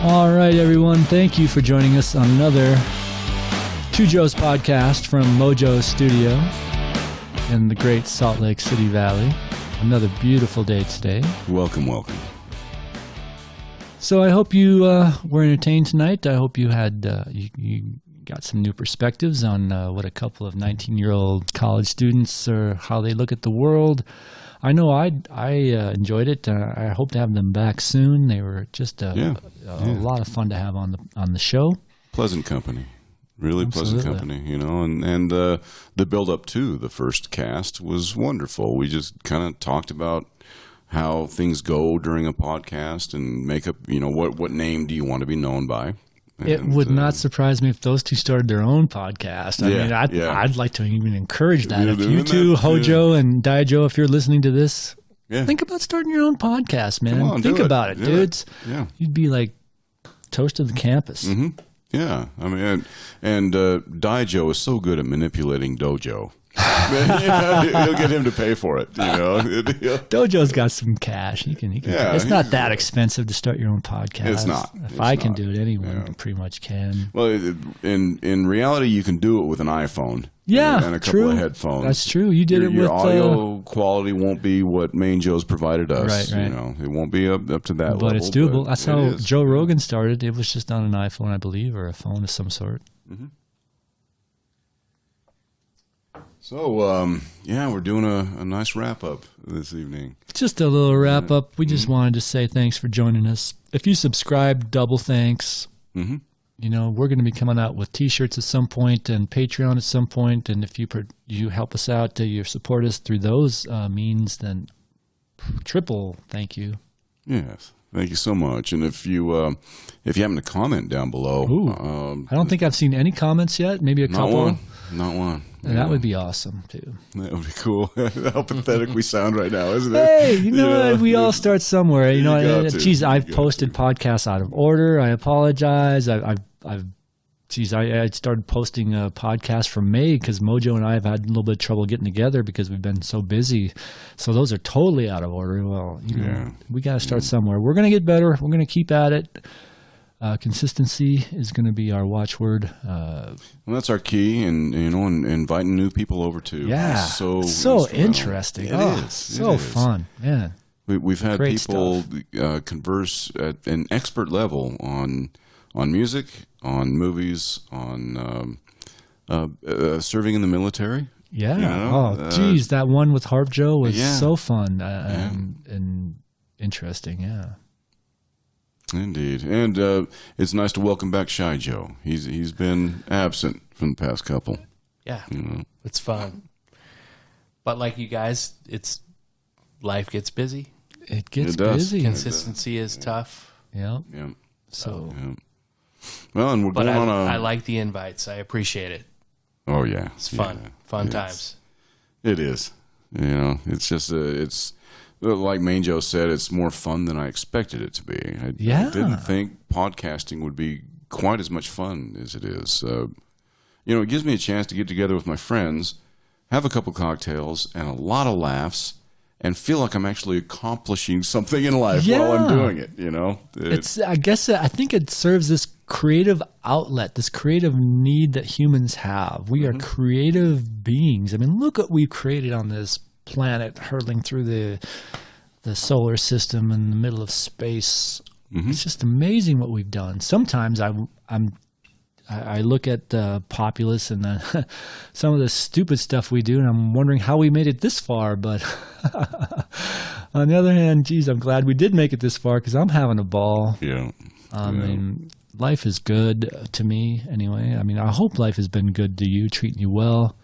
All right, everyone. Thank you for joining us on another Two Joes podcast from Mojo's studio in the great Salt Lake City Valley. Another beautiful day today. Welcome. So I hope you were entertained tonight. I hope you had you got some new perspectives on what a couple of 19-year-old college students or how they look at the world. I know I enjoyed it. I hope to have them back soon. They were just a lot of fun to have on the show. Pleasant company, really pleasant company, you know. And the build up to the first cast was wonderful. We just kind of talked about how things go during a podcast and make up, you know, what name do you want to be known by. And, it would not surprise me if those two started their own podcast. I'd like to even encourage that. If you two, Hojo and Daijo, if you're listening to this, think about starting your own podcast, man. Come on, think about it, dudes. Yeah. You'd be like toast of the campus. Mm-hmm. Yeah. I mean, and Daijo is so good at manipulating Dojo. You'll get him to pay for it, you know. Dojo's got some cash. He can. It's not that expensive to start your own podcast. It's not. If I can do it, anyone pretty much can. Well, in reality, you can do it with an iPhone. Yeah, and a couple of headphones. That's true. You did it with your audio quality won't be what Main Joe's provided us. Right. You know, it won't be up to that level. But it's doable. That's how Joe Rogan started. It was just on an iPhone, I believe, or a phone of some sort. Mm-hmm. So, we're doing a nice wrap-up this evening. Just a little wrap-up. We just wanted to say thanks for joining us. If you subscribe, double thanks. Mm-hmm. You know, we're going to be coming out with T-shirts at some point and Patreon at some point. And if you help us out, you support us through those means, then triple thank you. Yes. Thank you so much. And if you happen to comment down below. I don't think I've seen any comments yet. Maybe a couple. Not one. And that would be awesome, too. That would be cool. How pathetic we sound right now, isn't it? Hey, you know what? We all start somewhere. You know, I've posted to. podcasts out of order. I apologize. I started posting a podcast from May because Mojo and I have had a little bit of trouble getting together because we've been so busy. So those are totally out of order. Well, we got to start somewhere. We're going to get better. We're going to keep at it. Consistency is going to be our watchword. Well, that's our key, and inviting new people over too. Yeah, so interesting. It is so fun, man. We've had people converse at an expert level on music, on movies, on serving in the military. Yeah. You know? Geez, that one with Harp Joe was so fun and interesting. Yeah. Indeed, and it's nice to welcome back Shy Joe. He's been absent from the past couple. Yeah, it's fun. But like you guys, life gets busy. It gets busy. Consistency is tough. Yeah. So. Yeah. Well, and I like the invites. I appreciate it. Oh yeah, it's fun. Fun times. It is. You know, it's just it's. Like Main Joe said, it's more fun than I expected it to be. I didn't think podcasting would be quite as much fun as it is. It gives me a chance to get together with my friends, have a couple cocktails, and a lot of laughs, and feel like I'm actually accomplishing something in life while I'm doing it. You know, I think it serves this creative outlet, this creative need that humans have. We are creative beings. I mean, look what we've created on this planet, hurtling through the solar system in the middle of space. It's just amazing what we've done. Sometimes I look at the populace and some of the stupid stuff we do, and I'm wondering how we made it this far. But on the other hand, geez, I'm glad we did make it this far because I'm having a ball. Yeah. I mean, life is good to me anyway. I mean, I hope life has been good to you, treating you well.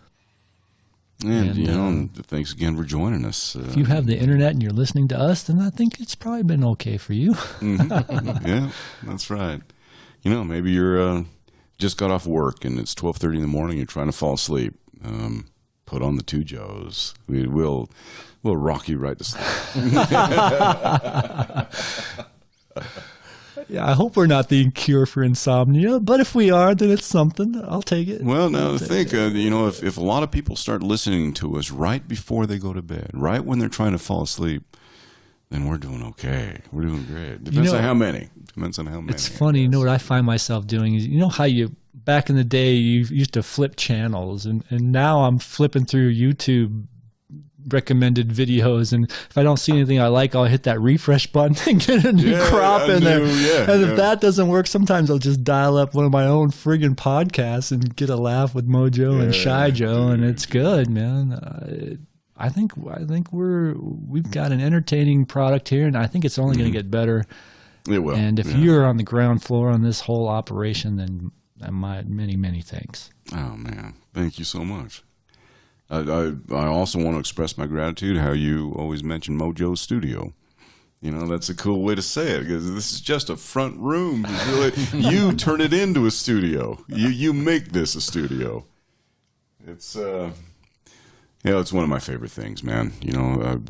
And thanks again for joining us. If you have the internet and you're listening to us, then I think it's probably been okay for you. Yeah, that's right. Maybe you're just got off work and it's 12:30 in the morning. You're trying to fall asleep. Put on the Two Joes. We'll rock you right to sleep. Yeah, I hope we're not the cure for insomnia, but if we are, then it's something. I'll take it. Well, now think, if a lot of people start listening to us right before they go to bed, right when they're trying to fall asleep, then we're doing okay. We're doing great. Depends on how many. It's funny. You know what I find myself doing is, how you back in the day you used to flip channels, and now I'm flipping through YouTube recommended videos, and if I don't see anything I like, I'll hit that refresh button and get a new crop in there. And if that doesn't work, sometimes I'll just dial up one of my own friggin' podcasts and get a laugh with Mojo and Shy Joe, and it's good, man. I think we've got an entertaining product here, and I think it's only going to get better. It will. And if you're on the ground floor on this whole operation, then my many thanks. Oh man, thank you so much. I also want to express my gratitude how you always mention Mojo's studio. That's a cool way to say it, because this is just a front room. You turn it into a studio. You make this a studio. It's it's one of my favorite things, man.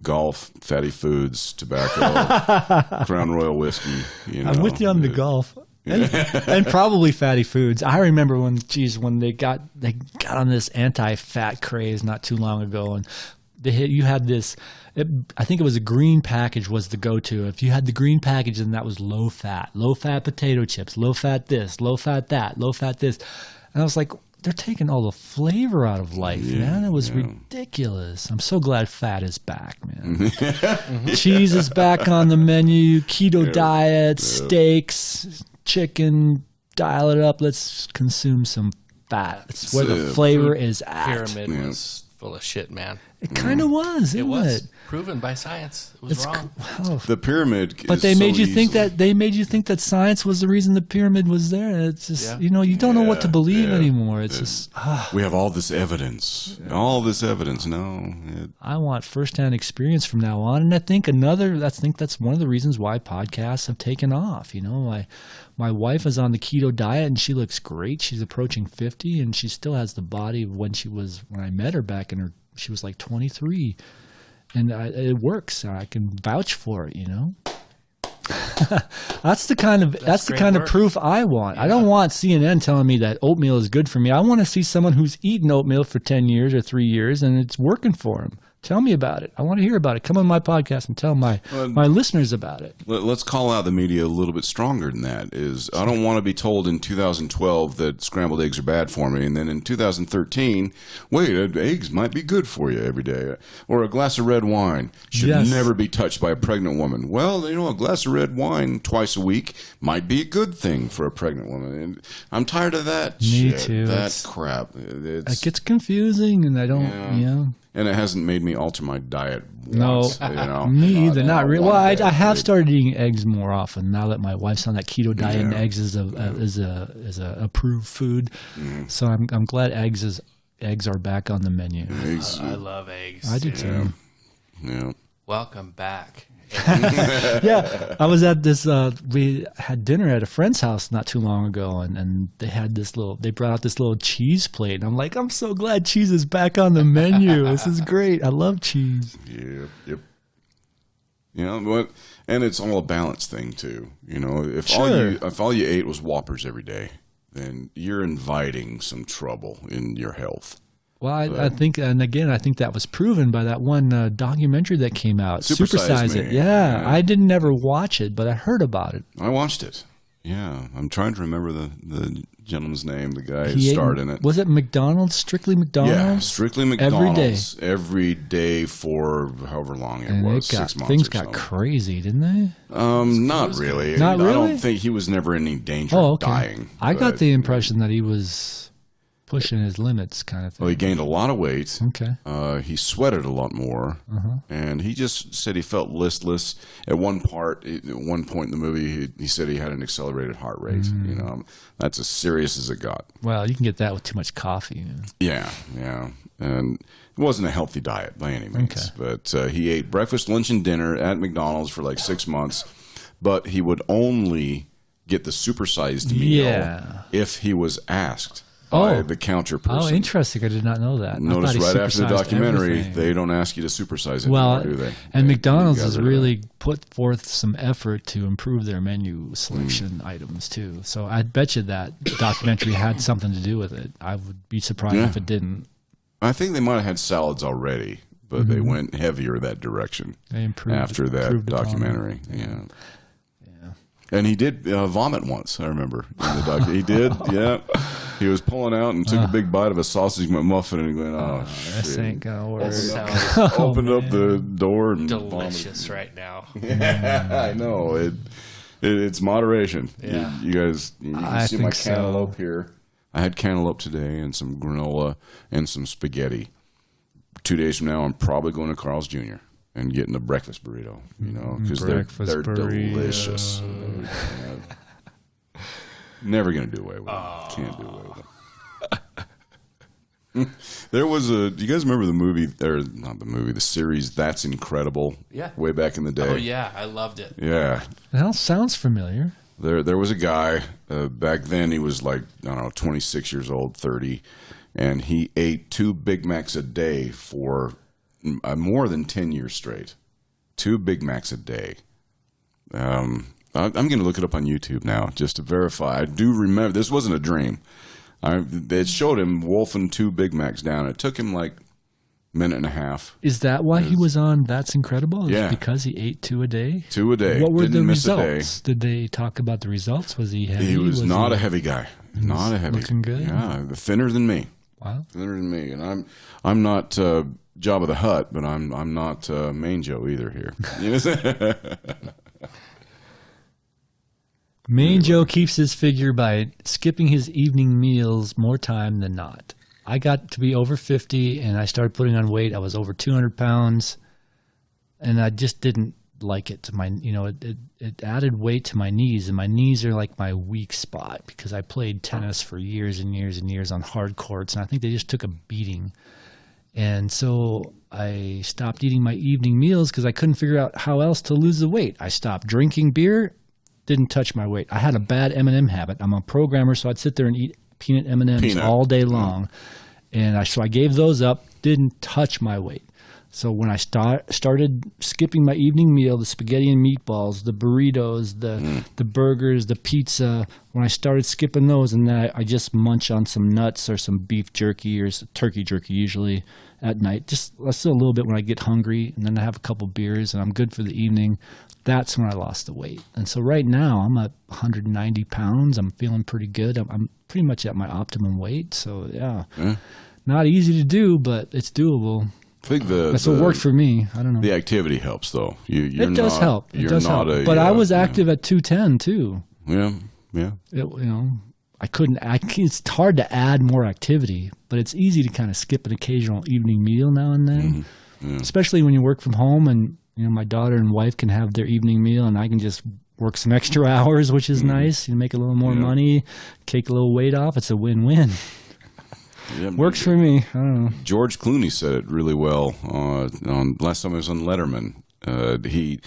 Golf, fatty foods, tobacco, Crown Royal whiskey. I'm with you on the golf. And probably fatty foods. I remember when they got on this anti-fat craze not too long ago, and you had this. I think it was a green package was the go-to. If you had the green package, then that was low fat potato chips, low fat this, low fat that, low fat this, and I was like, they're taking all the flavor out of life, man. It was ridiculous. I'm so glad fat is back, man. Cheese is back on the menu. Keto diet, steaks, chicken, dial it up. Let's consume some fat. It's where the flavor is at. Pyramid was full of shit, man. It kind of was, It was proven by science. It was wrong. The pyramid. But they made you think that science was the reason the pyramid was there. It's just you don't know what to believe anymore. It's just we have all this evidence. All this evidence. No, I want firsthand experience from now on, and I think that's one of the reasons why podcasts have taken off. My wife is on the keto diet, and she looks great. She's approaching 50, and she still has the body of when I met her back she was like 23, and it works. I can vouch for it. That's the kind of proof I want. I don't want CNN telling me that oatmeal is good for me. I want to see someone who's eaten oatmeal for 10 years or 3 years, and it's working for him. Tell me about it. I want to hear about it. Come on my podcast and tell my listeners about it. Let's call out the media a little bit stronger than that. I don't want to be told in 2012 that scrambled eggs are bad for me, and then in 2013, wait, eggs might be good for you every day. Or a glass of red wine should never be touched by a pregnant woman. Well, a glass of red wine twice a week might be a good thing for a pregnant woman. And I'm tired of that Me shit. too. That crap. It gets confusing, and I don't, And it hasn't made me alter my diet once. Me either. Not really. Well, I have started eating eggs more often now that my wife's on that keto diet, and eggs is a approved food. So I'm glad eggs are back on the menu. I love eggs. I do too. Yeah. Welcome back. I was at this. We had dinner at a friend's house not too long ago, and they brought out this little cheese plate, and I'm like, I'm so glad cheese is back on the menu. This is great. I love cheese. Yep. And it's all a balance thing too. If all you ate was Whoppers every day, then you're inviting some trouble in your health. Well, I think that was proven by that one documentary that came out, Supersize It. Yeah, I didn't never watch it, but I heard about it. I watched it. Yeah, I'm trying to remember the gentleman's name, the guy who starred in it. Was it McDonald's? Strictly McDonald's? Yeah, strictly McDonald's. Every day for however long it was, 6 months. Things got crazy, didn't they? Not really. Not really? I don't think he was never in any danger of dying. I got the impression that he was pushing his limits kind of thing. Well, he gained a lot of weight. Okay. He sweated a lot more. And he just said he felt listless. At one point in the movie, he said he had an accelerated heart rate. That's as serious as it got. Well, you can get that with too much coffee. Yeah. And it wasn't a healthy diet by any means. Okay. But he ate breakfast, lunch, and dinner at McDonald's for like 6 months. But he would only get the supersized meal if he was asked by the counter person. Oh, interesting. I did not know that. Notice right after the documentary, they don't ask you to supersize it anymore, do they? And McDonald's has really put forth some effort to improve their menu selection items, too. So I bet you that documentary had something to do with it. I would be surprised if it didn't. I think they might have had salads already but they went heavier that direction after that documentary. Yeah. And he did vomit once, I remember, in the doc. He did, yeah. He was pulling out and took a big bite of a sausage McMuffin and went, oh, this ain't gonna work. Opened up the door and delicious right now. Yeah, I know. It's moderation. Yeah. You guys, you can see my cantaloupe here. I had cantaloupe today and some granola and some spaghetti. 2 days from now, I'm probably going to Carl's Jr. and getting a breakfast burrito, because they're delicious. Never going to do away with it. Can't do away with it. There was do you guys remember the movie, or not the movie, the series That's Incredible? Yeah. Way back in the day. Oh, yeah. I loved it. Yeah. That sounds familiar. There was a guy, back then he was like, I don't know, 26 years old, 30, and he ate 2 Big Macs a day for more than 10 years straight. 2 Big Macs a day. I'm going to look it up on YouTube now just to verify. I do remember, this wasn't a dream. It showed him wolfing 2 Big Macs down. It took him like a minute and a half. Is that why he was on That's Incredible? Yeah. Because he ate 2 a day? 2 a day. What were Didn't the miss results? Did they talk about the results? Was he heavy? He was not a heavy guy. Not a heavy. Looking good? Yeah, thinner than me. Wow. Thinner than me. And I'm not Jabba the Hutt, but I'm not Main Joe either here. Main Joe keeps his figure by skipping his evening meals more time than not. I got to be over 50 and I started putting on weight. I was over 200 pounds and I just didn't like it. It added weight to my knees, and my knees are like my weak spot because I played tennis for years and years and years on hard courts, and I think they just took a beating. And so I stopped eating my evening meals because I couldn't figure out how else to lose the weight. I stopped drinking beer, didn't touch my weight. I had a bad M&M habit. I'm a programmer, so I'd sit there and eat peanut M&Ms all day long. And so I gave those up, didn't touch my weight. So when I started skipping my evening meal, the spaghetti and meatballs, the burritos, the burgers, the pizza, when I started skipping those, and then I just munch on some nuts or some beef jerky or turkey jerky usually at night. Just a little bit when I get hungry, and then I have a couple beers, and I'm good for the evening. That's when I lost the weight. And so right now I'm at 190 pounds. I'm feeling pretty good. I'm pretty much at my optimum weight. So, yeah. Not easy to do, but it's doable. I think that's what worked for me. I don't know. The activity helps, though. It does help. But I was active at 210 too. Yeah. I couldn't. It's hard to add more activity, but it's easy to kind of skip an occasional evening meal now and then, especially when you work from home and my daughter and wife can have their evening meal, and I can just work some extra hours, which is nice. You make a little more money, take a little weight off. It's a win-win. Yeah, works for me. I don't know. George Clooney said it really well on last time I was on Letterman. He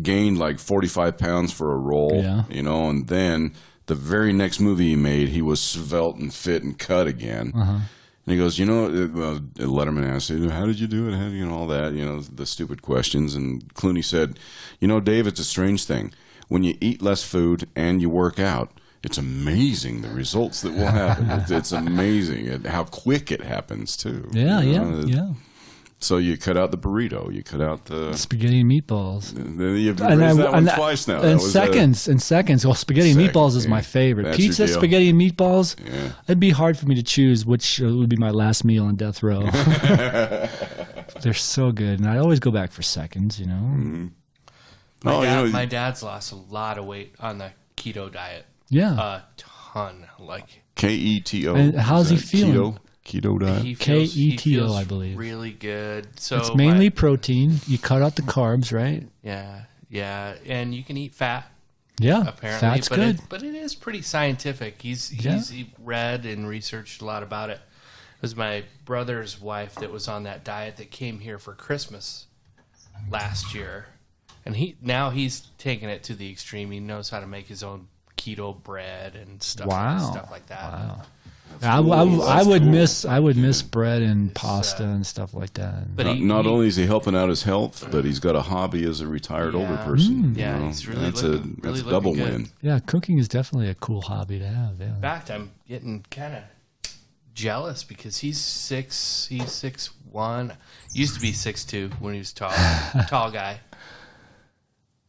gained like 45 pounds for a role, and then the very next movie he made, he was svelte and fit and cut again. And he goes, Letterman asked, how did you do it? How, all that, the stupid questions. And Clooney said, Dave, it's a strange thing. When you eat less food and you work out, it's amazing the results that will happen. It's amazing how quick it happens, too. Yeah. So you cut out the burrito. You cut out the spaghetti and meatballs. You've raised that one twice now. In seconds. Well, spaghetti and meatballs is my favorite. Pizza, spaghetti, and meatballs. Yeah. It'd be hard for me to choose which would be my last meal on death row. They're so good, and I always go back for seconds. My dad's lost a lot of weight on the keto diet. Yeah. A ton. Like keto. And how's he feeling? Keto diet. Keto, I believe. Really good. So it's mainly protein. You cut out the carbs, right? Yeah. And you can eat fat. Yeah, apparently, fat's good. But it is pretty scientific. He's read and researched a lot about it. It was my brother's wife that was on that diet that came here for Christmas last year. And he's taken it to the extreme. He knows how to make his own keto bread and stuff like that. Wow. I would miss bread and pasta and stuff like that. But not only is he helping out his health, but he's got a hobby as a retired older person. He's really that's a double win. Yeah, cooking is definitely a cool hobby to have. Yeah. In fact, I'm getting kind of jealous because he's 6'1", 6'1". Used to be 6'2" when he was tall guy.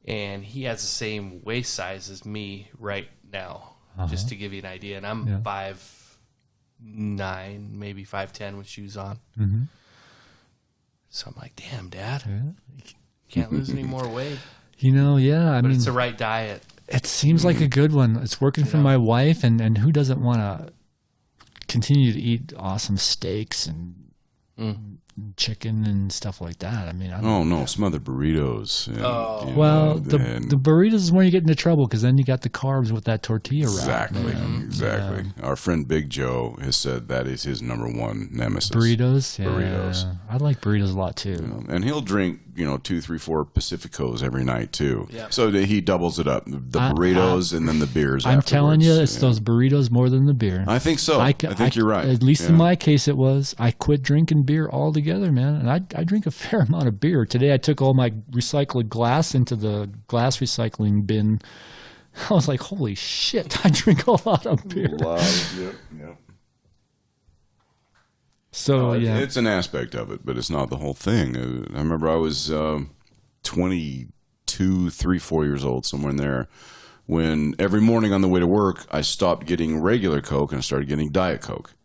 And he has the same waist size as me right now, just to give you an idea. And I'm 5'9", maybe 5'10" with shoes on. Mm-hmm. So I'm like, damn, Dad, can't lose any more weight. I mean, it's the right diet. It seems like a good one. It's working for my wife, and who doesn't want to continue to eat awesome steaks and chicken and stuff like that? I mean, smothered burritos. And, the burritos is where you get into trouble because then you got the carbs with that tortilla wrap. Exactly. Yeah. Our friend Big Joe has said that is his number one nemesis. Burritos. I like burritos a lot too. And he'll drink 2, 3, 4 Pacificos every night too. Yep. So he doubles it up: the burritos and then the beers. I'm telling you, it's those burritos more than the beer. I think so. I think you're right. At least in my case, it was. I quit drinking beer altogether, man. And I drink a fair amount of beer. Today, I took all my recycled glass into the glass recycling bin. I was like, holy shit, I drink a lot of beer. Yep. So, it's an aspect of it, but it's not the whole thing. I remember I was 22, 3, 4 years old, somewhere in there, when every morning on the way to work, I stopped getting regular Coke and I started getting Diet Coke.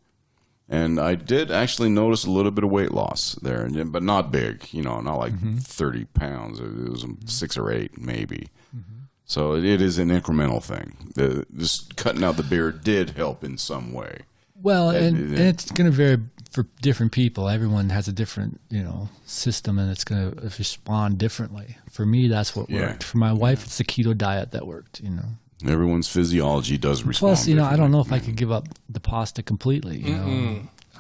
And I did actually notice a little bit of weight loss there, but not big, not like 30 pounds. It was 6 or 8, maybe. Mm-hmm. So it is an incremental thing. Just cutting out the beer did help in some way. Well, and it's going to vary for different people. Everyone has a different, system, and it's going to respond differently. For me, that's what worked. For my wife, it's the keto diet that worked, Everyone's physiology does respond. Plus, I don't know if I could give up the pasta completely,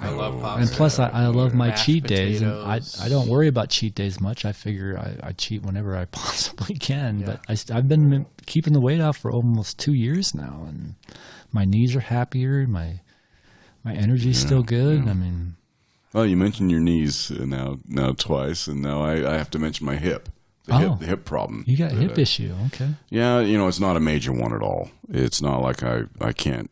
I love pasta. And plus, I love my cheat days. And I don't worry about cheat days much. I figure I cheat whenever I possibly can. Yeah. But I've been keeping the weight off for almost 2 years now, and my knees are happier. My energy's still good. Yeah. I mean, well, you mentioned your knees now twice, and now I have to mention my hip. The hip problem. You got a hip issue, okay. Yeah, it's not a major one at all. It's not like I can't,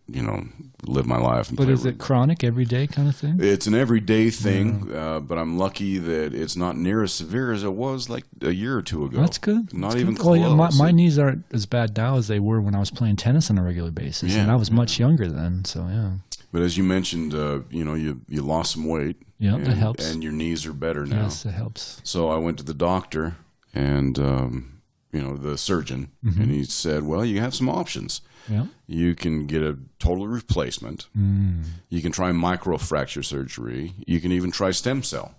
live my life. And but is it chronic, everyday kind of thing? It's an everyday thing, but I'm lucky that it's not near as severe as it was like a year or two ago. That's good. Not even close. Well, my knees aren't as bad now as they were when I was playing tennis on a regular basis, and I was much younger then, so yeah. But as you mentioned, you lost some weight. Yeah, that helps. And your knees are better now. Yes, it helps. So I went to the doctor and, the surgeon, and he said, well, you have some options. Yeah. You can get a total replacement. You can try microfracture surgery. You can even try stem cell.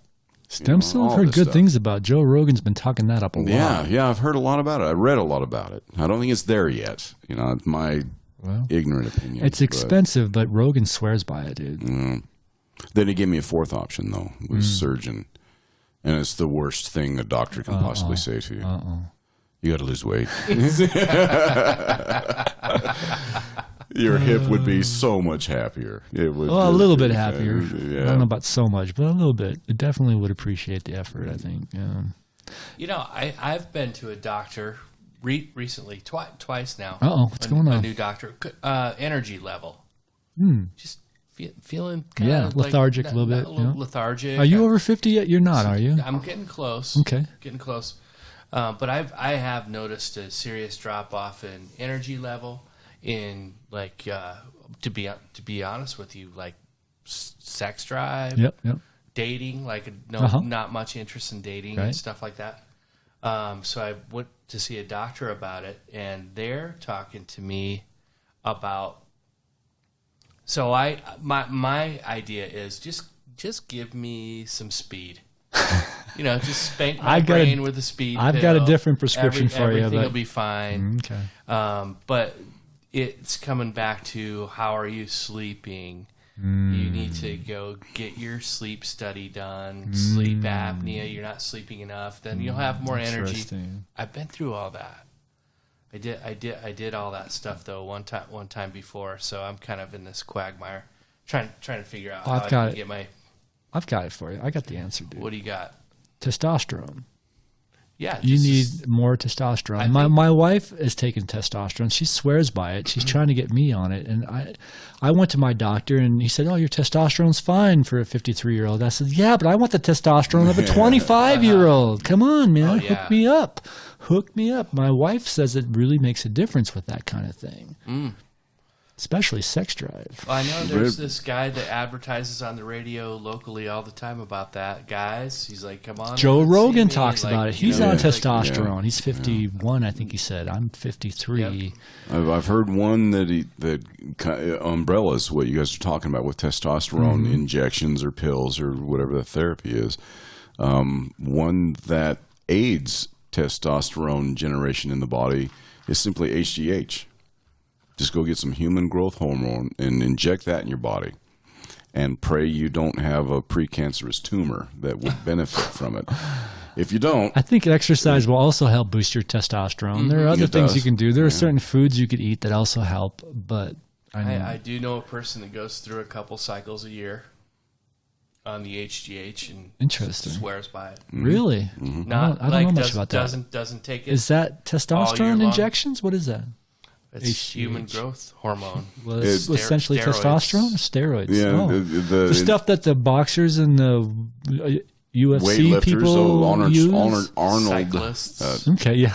Stem cell? I've heard good things about. Joe Rogan's been talking that up a lot. Yeah, I've heard a lot about it. I read a lot about it. I don't think it's there yet. It's my ignorant opinion. It's expensive, but Rogan swears by it, dude. Then he gave me a fourth option, though, was surgeon. And it's the worst thing a doctor can possibly say to you. You got to lose weight. Your hip would be so much happier. It would. Well, a little bit happier. Yeah. I don't know about so much, but a little bit. It definitely would appreciate the effort, I think. Yeah. I've been to a doctor recently, twice now. What's going on? A new doctor. Energy level. Just feeling kind of lethargic a little bit. Lethargic. Are you over 50 yet? You're not, are you? I'm getting close. Okay. Getting close. But I have noticed a serious drop off in energy level, in like to be honest with you, like sex drive. Yep. Dating, like not much interest in dating and stuff like that. So I went to see a doctor about it, and they're talking to me about. So my idea is just give me some speed. Just spank my brain with a speed I've pill. got a different prescription for you. Everything will be fine. Okay. But it's coming back to how are you sleeping? You need to go get your sleep study done. Sleep apnea, you're not sleeping enough. Then you'll have more energy. I've been through all that. I did all that stuff though one time before, so I'm kind of in this quagmire, trying to figure out how I can get my. I've got it for you. I got the answer, dude. What do you got? Testosterone. Yeah, You need more testosterone. My wife is taking testosterone. She swears by it. She's trying to get me on it. And I went to my doctor and he said, "Oh, your testosterone's fine for a 53-year-old." I said, "Yeah, but I want the testosterone of a 25-year-old. Come on, man. Hook me up. Hook me up." My wife says it really makes a difference with that kind of thing. Especially sex drive. Well, I know there's this guy that advertises on the radio locally all the time about that. Guys, he's like, "Come on." Joe Rogan talks about it. He's on testosterone. He's 51, I think he said. I'm 53. Yep. I've heard one that umbrellas what you guys are talking about with testosterone injections or pills or whatever the therapy is. One that aids testosterone generation in the body is simply HGH. Just go get some human growth hormone and inject that in your body and pray you don't have a precancerous tumor that would benefit from it. If you don't... I think exercise will also help boost your testosterone. There are other things you can do. There are certain foods you could eat that also help, but... I do know a person that goes through a couple cycles a year on the HGH and swears by it. Really? Not I don't know much about that. Doesn't take it. Is that testosterone injections? What is that? It's human growth hormone. Well, it's essentially testosterone or steroids. Yeah, the stuff that the boxers and the UFC people use. Arnold cyclists. Okay, yeah.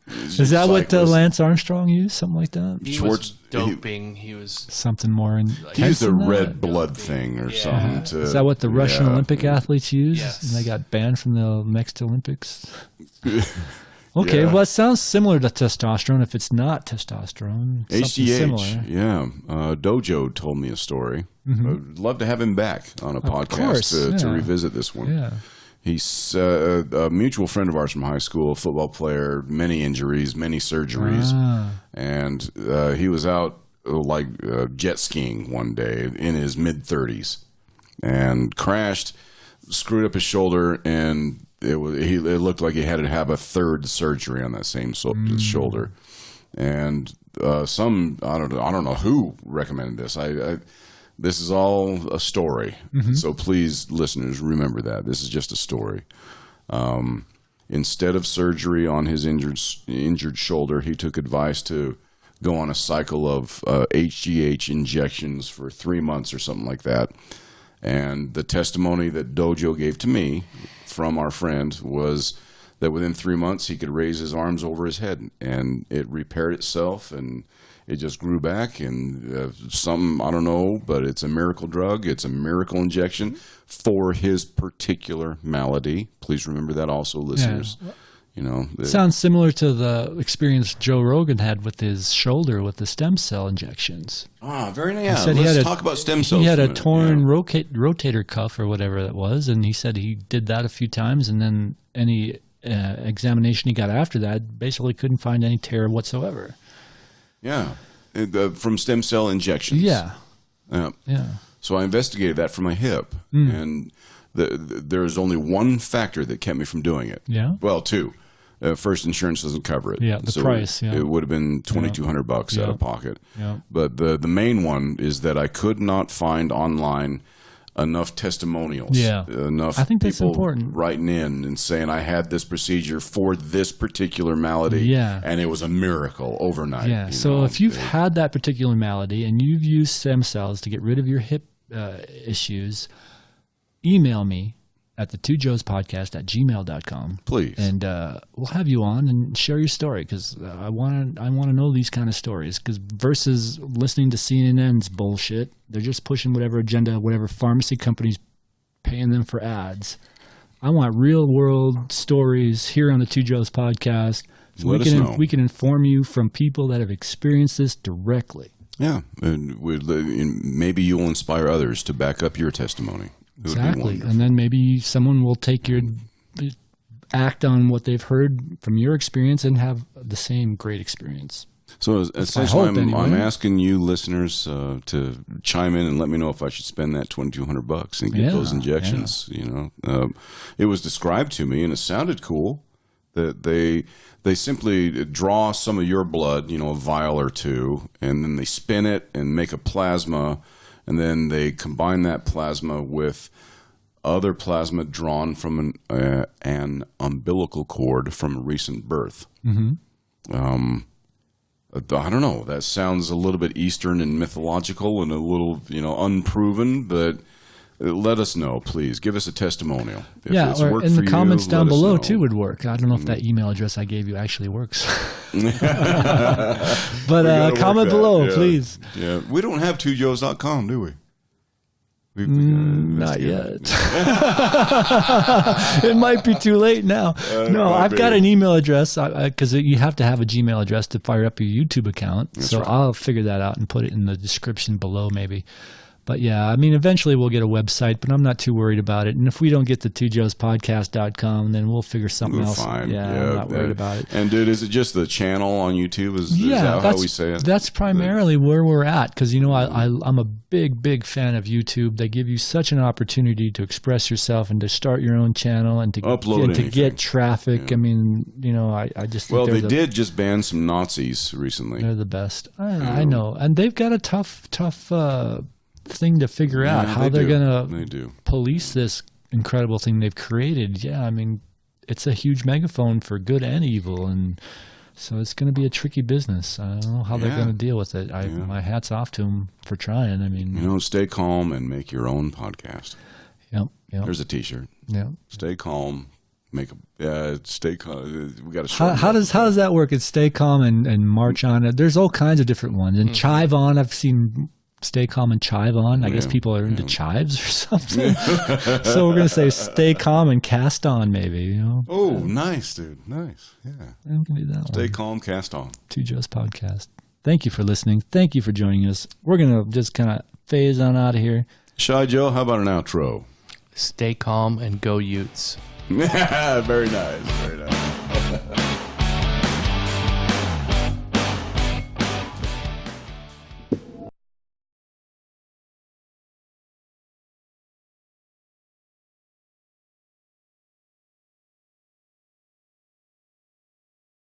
Is that what Lance Armstrong used? Something like that? He was doping. He was something more. He used the red blood thing or something. Is that what the Russian Olympic athletes use? Yes. And they got banned from the next Olympics? Okay, well, it sounds similar to testosterone. If it's not testosterone, HGH, similar. Yeah. Dojo told me a story. I'd love to have him back on a podcast to revisit this one. Yeah. He's a mutual friend of ours from high school, a football player, many injuries, many surgeries. And he was out jet skiing one day in his mid-30s and crashed, screwed up his shoulder, and it looked like he had to have a third surgery on that same shoulder. And I don't know who recommended this. This is all a story. So please, listeners, remember that. This is just a story. Instead of surgery on his injured shoulder, he took advice to go on a cycle of HGH injections for 3 months or something like that. And the testimony that Dojo gave to me from our friend was that within 3 months he could raise his arms over his head, and it repaired itself, and it just grew back. And I don't know, but it's a miracle drug. It's a miracle injection for his particular malady. Please remember that also, listeners. Yeah. Sounds similar to the experience Joe Rogan had with his shoulder with the stem cell injections. Very nice. Let's talk about stem cells. He had a torn rotator cuff or whatever that was, and he said he did that a few times, and then any examination he got after that basically couldn't find any tear whatsoever. Yeah, from stem cell injections. Yeah. So I investigated that for my hip, and there's only one factor that kept me from doing it. Yeah. Well, two. First, insurance doesn't cover it. Yeah, the price. Yeah. It would have been $2,200 out of pocket. Yeah. But the main one is that I could not find online enough testimonials. Yeah. Enough I think that's people important. Writing in and saying I had this procedure for this particular malady. Yeah. And it was a miracle overnight. Yeah. So if you've had that particular malady and you've used stem cells to get rid of your hip issues, email me at the twojoespodcast@gmail.com. Please. And we'll have you on and share your story, because I want to know these kind of stories, because versus listening to CNN's bullshit, they're just pushing whatever agenda, whatever pharmacy company's paying them for ads. I want real world stories here on the Two Joes podcast, so we can inform you from people that have experienced this directly. Yeah, and maybe you'll inspire others to back up your testimony. Exactly. And then maybe someone will act on what they've heard from your experience and have the same great experience. So essentially, I'm asking you listeners to chime in and let me know if I should spend that $2,200 and get those injections. Yeah. It was described to me, and it sounded cool that they simply draw some of your blood, a vial or two, and then they spin it and make a plasma. And then they combine that plasma with other plasma drawn from an umbilical cord from a recent birth. Mm-hmm. I don't know. That sounds a little bit Eastern and mythological and a little, unproven, but let us know, please. Give us a testimonial. If it's or worked in for the comments you, down let us below know. too would work. I don't know if that email address I gave you actually works. But comment below, please. Yeah, we don't have twojoes.com, do we? Not yet. It might be too late now. No, I've got an email address because you have to have a Gmail address to fire up your YouTube account. That's right. I'll figure that out and put it in the description below maybe. But yeah, I mean, eventually we'll get a website, but I'm not too worried about it. And if we don't get to twojoespodcast.com, then we'll figure something else. Fine. Yeah, I'm not worried about it. And dude, is it just the channel on YouTube? Is that how we say it? That's primarily where we're at because, I'm a big fan of YouTube. They give you such an opportunity to express yourself and to start your own channel and to get traffic. Yeah. I mean, I just think they did just ban some Nazis recently. They're the best. I know. And they've got a tough thing to figure out how they're going to police this incredible thing they've created. Yeah, I mean, it's a huge megaphone for good and evil, and so it's going to be a tricky business. I don't know how they're going to deal with it. My hat's off to them for trying. I mean, stay calm and make your own podcast. Yep. There's a T-shirt. Yeah. Stay calm. Stay calm. We got to. How does that work? It's stay calm and march on. There's all kinds of different ones. And chive on. I've seen. Stay calm and chive on. I guess people are into chives or something. So we're going to say stay calm and cast on maybe. Oh, nice, dude. Nice. Yeah. I'm going to do that Stay calm, cast on. Two Joe's Podcast. Thank you for listening. Thank you for joining us. We're going to just kind of phase on out of here. Shy Joe, how about an outro? Stay calm and go Utes. Very nice. Very nice.